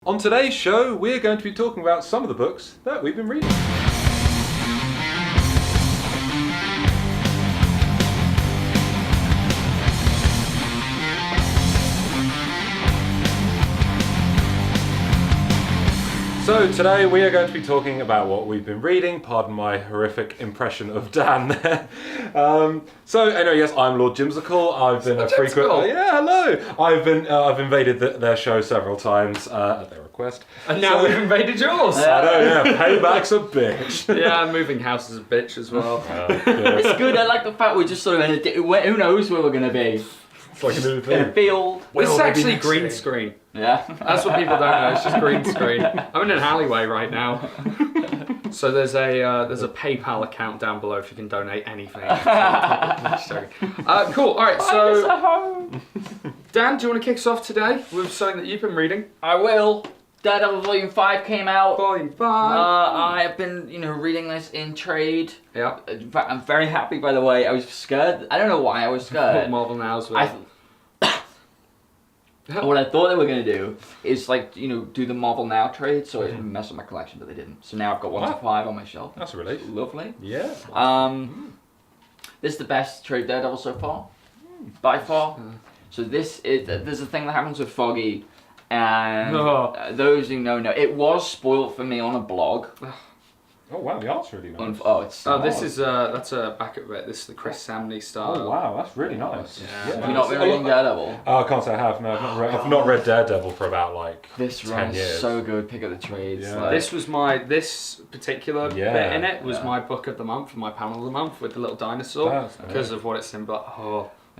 On today's show, we're going to be talking about some of the books that we've been reading. So today we are going to be talking about what we've been reading. Pardon my horrific impression of Dan there. So anyway, yes, I'm Lord Jimsicle. I've been a frequent. Hello. I've invaded their show several times at their request. And now we've invaded yours. I know. Yeah, payback's a bitch. Yeah, I'm moving house is a bitch as well. It's good. I like the fact we're just sort of in a. Who knows where we're going to be? It's like a new thing. In a field. This is actually green screen. Yeah. That's what people don't know. It's just green screen. I'm in an alleyway right now. So there's a PayPal account down below if you can donate anything. Just joking. Cool. All right. So, Dan, do you want to kick us off today with something that you've been reading? I will. Daredevil Volume 5 came out. Volume 5. I have been, reading this in trade. Yeah. In fact, I'm very happy, by the way. I was scared. I don't know why I was scared. Marvel now as well. What I thought they were going to do is, do the Marvel Now trade, so it would mess up my collection, but they didn't. So now I've got 1 to 5 on my shelf. That's a relief. Lovely. Yeah. This is the best trade Daredevil so far. By far. So there's a thing that happens with Foggy. And those who know, it was spoiled for me on a blog. Oh wow, the art's really nice. This is that's a back of it. This is the Chris Samney style. Oh wow, that's really nice. Yeah. Have you not been reading Daredevil? Oh, I can't say I have. No, I've not read Daredevil for about this 10 run years. is so good. Pick up the trades. Yeah. This particular bit in it was my book of the month, my panel of the month with the little dinosaur because of what it's in. But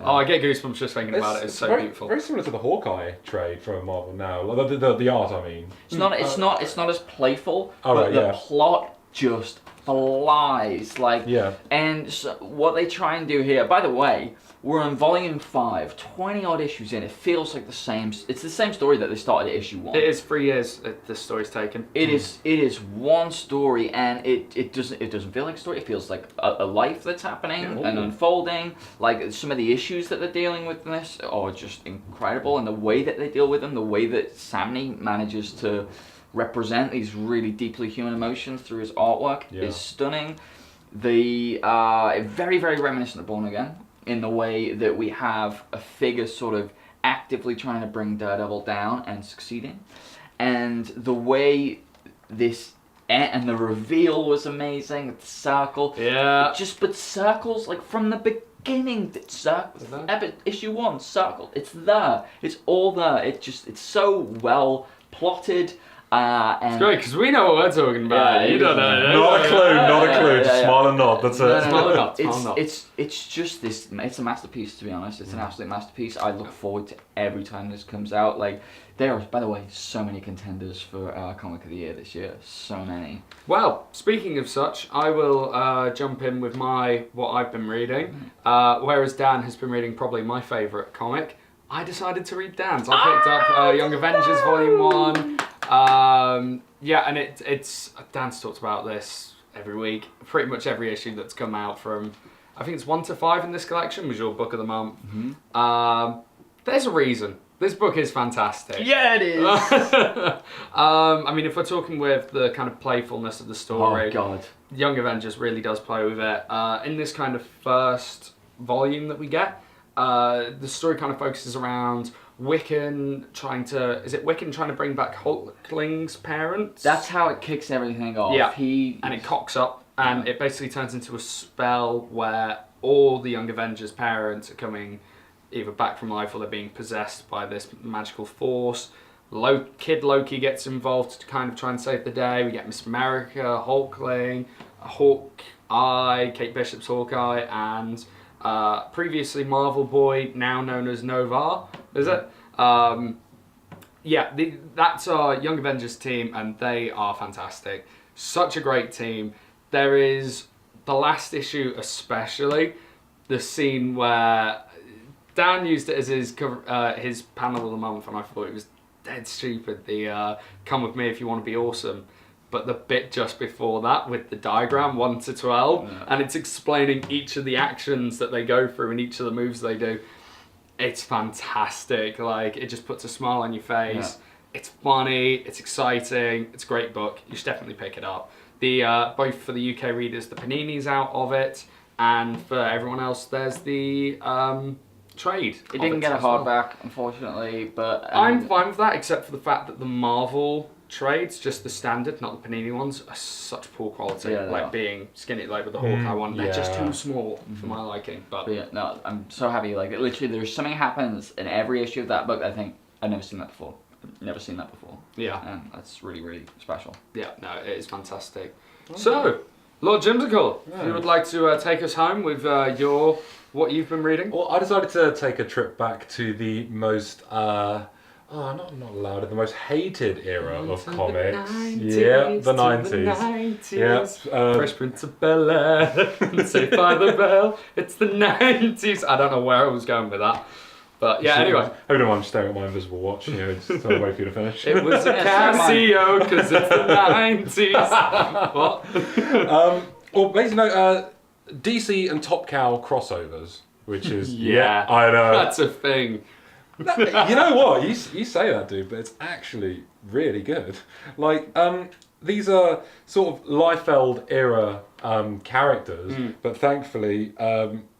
I get goosebumps just thinking about it. It's so beautiful. Very similar to the Hawkeye trade from Marvel now. The art, I mean. It's not as playful. But the plot just flies. And so what they try and do here. By the way, we're on volume 5, 20 odd issues in. It feels like it's the same story that they started at issue 1. It is 3 years this story's taken. It is one story, and it doesn't feel like a story. It feels like a life that's happening and unfolding. Like some of the issues that they're dealing with in this are just incredible, and the way that they deal with them, the way that Samney manages to represent these really deeply human emotions through his artwork is stunning. The very, very reminiscent of Born Again in the way that we have a figure sort of actively trying to bring Daredevil down and succeeding, and the way this and the reveal was amazing. The circle, but circles like from the beginning. Issue 1, circle. It's there. It's all there. It's so well plotted. It's great because we know what we're talking about. You don't know. Not a clue. Just smile and nod. That's it. Smile and nod. It's just this. It's a masterpiece, to be honest. It's an absolute masterpiece. I look forward to every time this comes out. There are, by the way, so many contenders for Comic of the Year this year. So many. Well, speaking of such, I will jump in with what I've been reading. Whereas Dan has been reading probably my favourite comic, I decided to read Dan's. I picked up Young Avengers Volume 1. And it's Dan's talked about this every week. Pretty much every issue that's come out from, I think it's 1 to 5 in this collection was your book of the month. Mm-hmm. There's a reason. This book is fantastic. Yeah, it is. I mean, if we're talking with the kind of playfulness of the story, Young Avengers really does play with it. In this kind of first volume that we get, the story kind of focuses around Wiccan trying to bring back Hulkling's parents? That's how it kicks everything off. Yeah, and it cocks up, and it basically turns into a spell where all the Young Avengers' parents are coming either back from life or they're being possessed by this magical force. Kid Loki gets involved to kind of try and save the day. We get Miss America, Hulkling, Hawkeye, Kate Bishop's Hawkeye, and previously Marvel Boy, now known as Nova, is it? That's our Young Avengers team, and they are fantastic. Such a great team. There is the last issue especially, the scene where Dan used it as his panel of the month, and I thought it was dead stupid. The come with me if you want to be awesome. But the bit just before that with the diagram 1 to 12, and it's explaining each of the actions that they go through and each of the moves they do. It's fantastic. It just puts a smile on your face. It's funny, it's exciting, it's a great book. You should definitely pick it up. Both for the UK readers, the Panini's out of it, and for everyone else, there's the trade. It didn't get a hardback, unfortunately, but I'm fine with that, except for the fact that the Marvel trades, just the standard, not the Panini ones, are such poor quality. Yeah, like being skinny, like with the Hawkeye one, they're just too small for my liking. But yeah, no, I'm so happy. Like literally, there's something happens in every issue of that book. I think I've never seen that before. Yeah, and that's really, really special. Yeah, no, it is fantastic. So, Lord Jimsicle, if you would like to take us home with what you've been reading. Well, I decided to take a trip back to the most, not louder, the most hated era of comics. The 90s. Yeah, Fresh Prince of Bel-Air, Saved by the Bell. It's the 90s. I don't know where I was going with that. But yeah, anyway. I don't know why I'm staring at my invisible watch. Just trying to wait for you to finish. It was a Casio because it's the 90s. What? Well, basically, no, DC and Top Cow crossovers, which is yeah, I know that's a thing. You know what? You say that, dude, but it's actually really good. Like, these are sort of Liefeld era characters, but thankfully,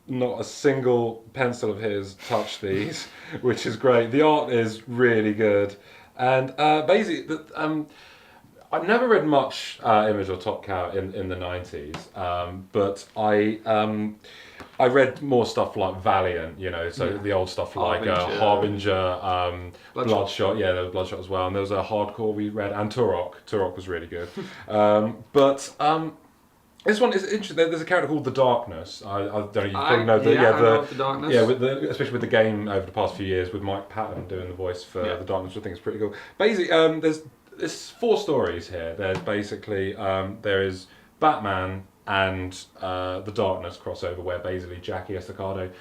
not a single pencil of his touched these, which is great. The art is really good, and basically, I've never read much Image or Top Cow in the 90s, but I read more stuff like Valiant, so the old stuff like Harbinger, Bloodshot, there was Bloodshot as well, and there was a hardcore we read, and Turok. Turok was really good. This one is interesting. There's a character called the Darkness. I don't know. You probably know the I know the Darkness. Yeah, especially with the game over the past few years with Mike Patton doing the voice for the Darkness, which I think is pretty cool. Basically, there's 4 stories here. There's basically there is Batman and the Darkness crossover, where basically Jackie Estacado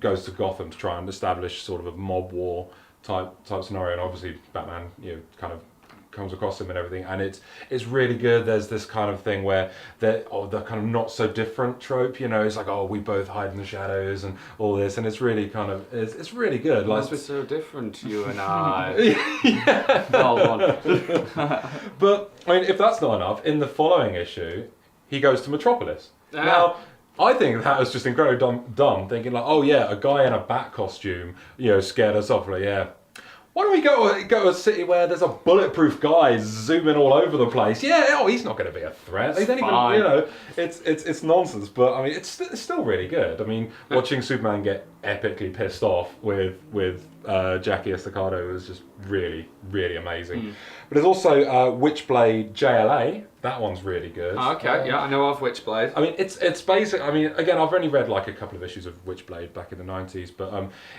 goes to Gotham to try and establish sort of a mob war type scenario, and obviously Batman, kind of comes across him and everything, and it's really good. There's this kind of thing where the kind of not so different trope, it's like, we both hide in the shadows and all this, and it's really kind of it's really good. Like, it's so different, you and I. But I mean, if that's not enough, in the following issue, he goes to Metropolis. Yeah. Now, I think that was just incredibly dumb, thinking like, a guy in a bat costume, scared us off. Like, why don't we go to a city where there's a bulletproof guy zooming all over the place? He's not going to be a threat. They don't even, it's nonsense. But I mean, it's still really good. I mean, watching Superman get epically pissed off with Jackie Estacado was just really, really amazing. But there's also Witchblade JLA. That one's really good. Oh, okay, I know of Witchblade. I mean, it's basic. I mean, again, I've only read like a couple of issues of Witchblade back in the 90s, but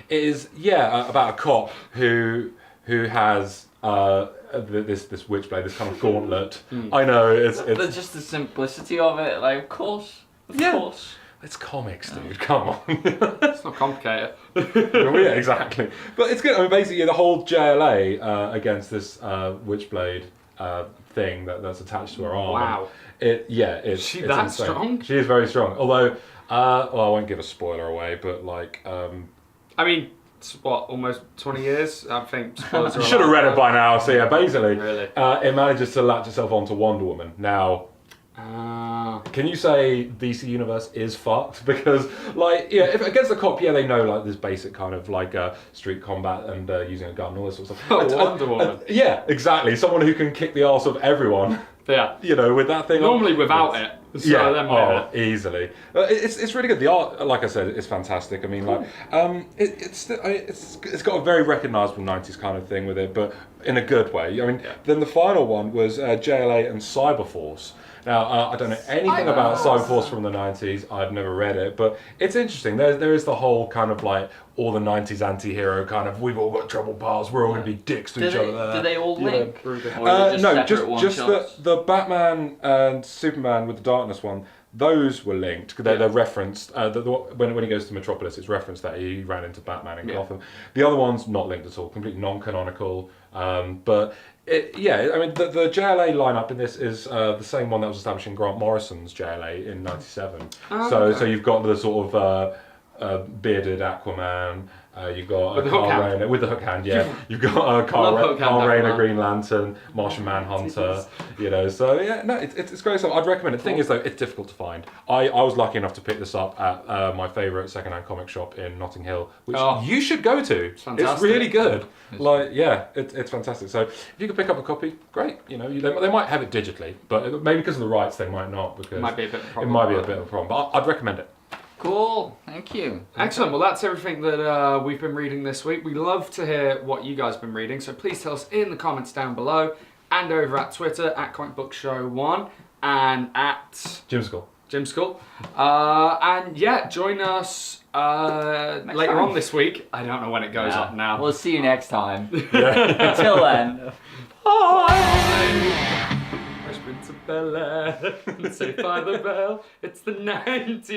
it is about a cop who has this Witchblade, this kind of gauntlet. I know it's just the simplicity of it. Like, of course. It's comics, dude. Come on. It's not complicated. Yeah, exactly. But it's good. I mean, basically, the whole JLA against this Witchblade thing that's attached to her arm. Wow. Is she that insane. Strong? She is very strong. Although, I won't give a spoiler away, but like, I mean, it's almost 20 years? I think spoilers are you should have read it by now. So basically, really? It manages to latch itself onto Wonder Woman. Now, can you say DC Universe is fucked? Because, if against the cop, they know, like, this basic kind of, like, street combat and using a gun and all this sort of stuff. Wonder Woman. Yeah, exactly. Someone who can kick the arse of everyone. Yeah. With that thing. Normally without it. So easily. It's really good. The art, like I said, is fantastic. I mean, like, it's got a very recognisable 90s kind of thing with it, but in a good way. I mean, then the final one was JLA and Cyberforce. Now, I don't know anything about Cyberforce from the 90s. I've never read it, but it's interesting. There is the whole kind of like all the 90s anti-hero kind of, we've all got troubled pals, we're all going to be dicks to each other. Do they all link? No, just the Batman and Superman with the Darkness one, those were linked. They're referenced. When he goes to Metropolis, it's referenced that he ran into Batman in Gotham. The other one's not linked at all, completely non-canonical. But I mean, the JLA lineup in this is the same one that was established in Grant Morrison's JLA in '97. So you've got the sort of bearded Aquaman, You've got With the Carl hook hand. Rayner with the hook hand. Yeah, you've got Carl Love hook hand, Rayner, everyone. Green Lantern, Martian Manhunter. You know, so yeah, no, it's great stuff. I'd recommend it. The thing is though, it's difficult to find. I was lucky enough to pick this up at my favourite second-hand comic shop in Notting Hill, which you should go to. It's really good. Like, yeah, it's fantastic. So if you could pick up a copy, great. You know, they might have it digitally, but maybe because of the rights, they might not. Because It might be a bit of a problem. It might be a bit of a problem, but I'd recommend it. Cool, thank you. Excellent. Well, that's everything that we've been reading this week. We love to hear what you guys have been reading, so please tell us in the comments down below and over at Twitter at Comic Book Show 1 and at Jimsicle. And yeah, join us later on this week. I don't know when it goes up now. We'll see you next time. Yeah. Until then. Bye! Fresh Prince of Bel-Air. Saved by the Bell. It's the 90s.